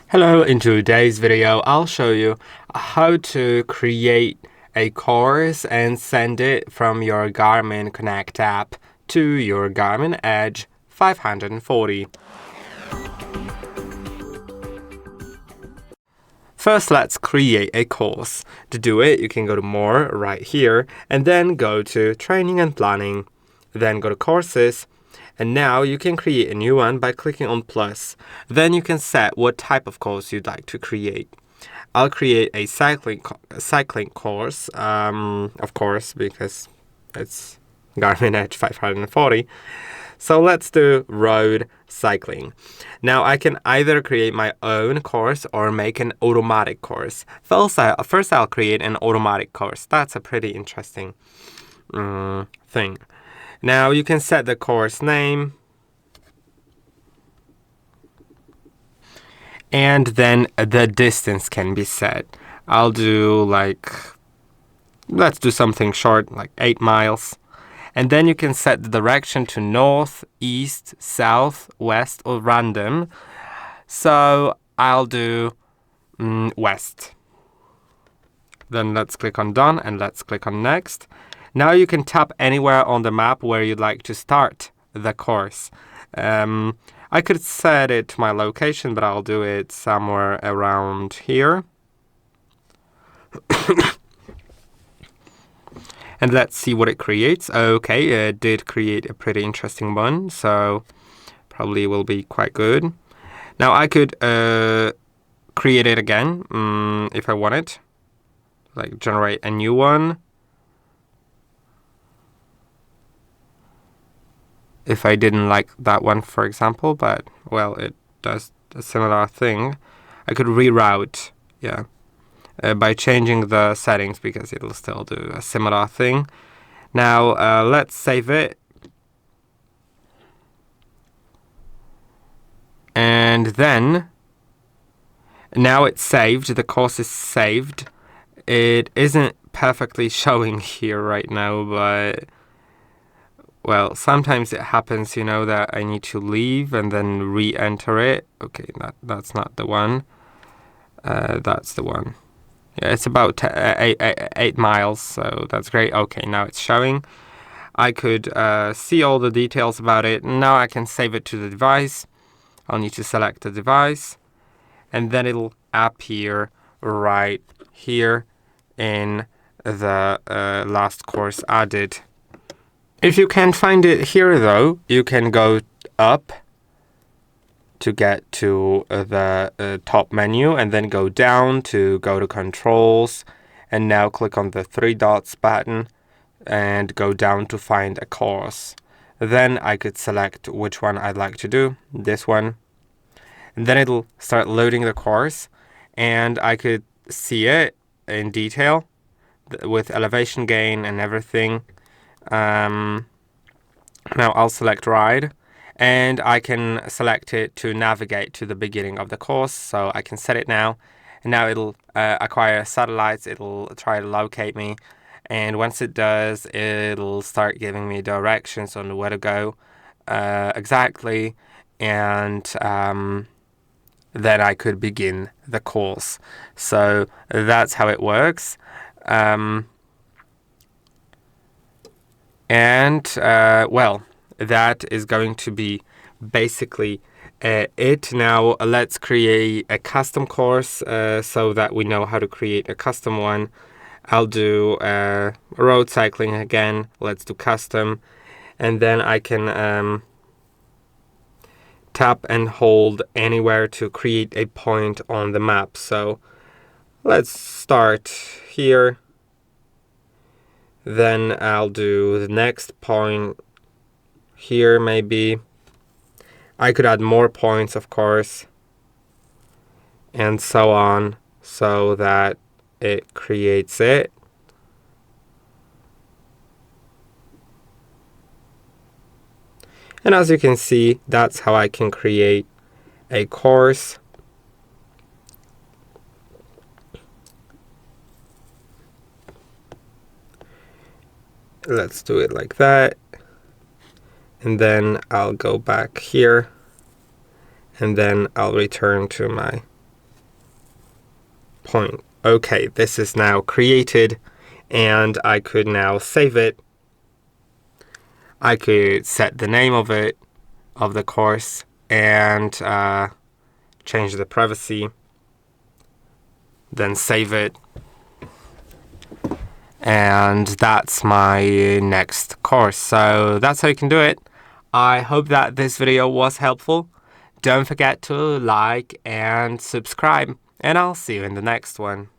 Hello, in today's video, I'll show you how to create a course and send it from your Garmin Connect app to your Garmin Edge 540. First, let's create a course. To do it, you can go to More right here, and then go to Training and Planning. Then go to Courses. And now you can create a new one by clicking on plus. Then you can set what type of course you'd like to create. I'll create a cycling course, of course, because it's Garmin Edge 540. So let's do road cycling. Now I can either create my own course or make an automatic course. First I'll create an automatic course. That's a pretty interesting thing. Now you can set the course name, and then the distance can be set. I'll do let's do something short, like 8 miles. And then you can set the direction to north, east, south, west, or random. So I'll do west. Then let's click on done and let's click on next. Now you can tap anywhere on the map where you'd like to start the course. I could set it to my location, but I'll do it somewhere around here. And let's see what it creates. Okay, it did create a pretty interesting one, so probably will be quite good. Now I could create it again if I wanted, like generate a new one. If I didn't like that one, for example, but, well, it does a similar thing. I could reroute, by changing the settings, because it'll still do a similar thing. Now, let's save it. And then, now it's saved, the course is saved. It isn't perfectly showing here right now, but... well, sometimes it happens, that I need to leave and then re-enter it. Okay, that's not the one. That's the one. Yeah, it's about 8 miles, so that's great. Okay, now it's showing. I could see all the details about it. Now I can save it to the device. I'll need to select the device. And then it'll appear right here in the last course added. If you can't find it here, though, you can go up to get to the top menu, and then go down to go to Controls, and now click on the 3 dots button and go down to find a course. Then I could select which one I'd like to do, this one. And then it'll start loading the course, and I could see it in detail with elevation gain and everything. Now I'll select ride, and I can select it to navigate to the beginning of the course, so I can set it now, and now it'll acquire satellites. It'll try to locate me, and once it does, it'll start giving me directions on where to go exactly, and then I could begin the course. So that's how it works. Well, that is going to be basically it. Now let's create a custom course so that we know how to create a custom one. I'll do road cycling again. Let's do custom. And then I can tap and hold anywhere to create a point on the map. So let's start here. Then I'll do the next point here, maybe. I could add more points, of course, and so on, so that it creates it. And as you can see, that's how I can create a course. Let's do it like that. And then I'll go back here, and then I'll return to my point. Okay, this is now created, and I could now save it. I could set the name of it, of the course, and change the privacy, then save it. And that's my next course. So that's how you can do it. I hope that this video was helpful. Don't forget to like and subscribe, and I'll see you in the next one.